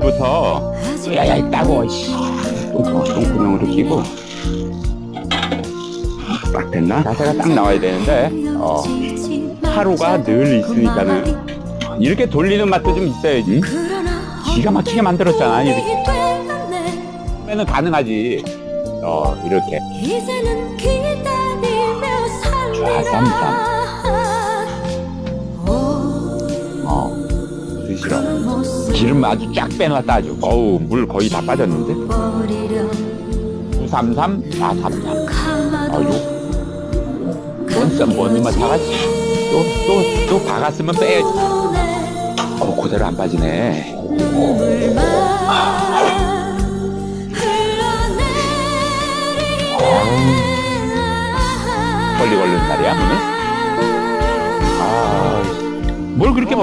밑부터 야야 있다고 똥구멍으로 끼고 딱 됐나? 자세가 딱 나와야 되는데 하루가 늘 있으니까는 이렇게 돌리는 맛도 좀 있어야지. 기가 막히게 만들었잖아. 이렇게 하면은 가능하지. 이렇게 좌삼삼 드시러 기름 아주 쫙 빼놨다. 아주 어우 물 거의 다 빠졌는데. 933 433 아유 원쌈 원이만 사가지. 또 박았으면 빼야지. 그대로 안 빠지네. 걸리 걸리는 날이야 오늘? 뭘 그렇게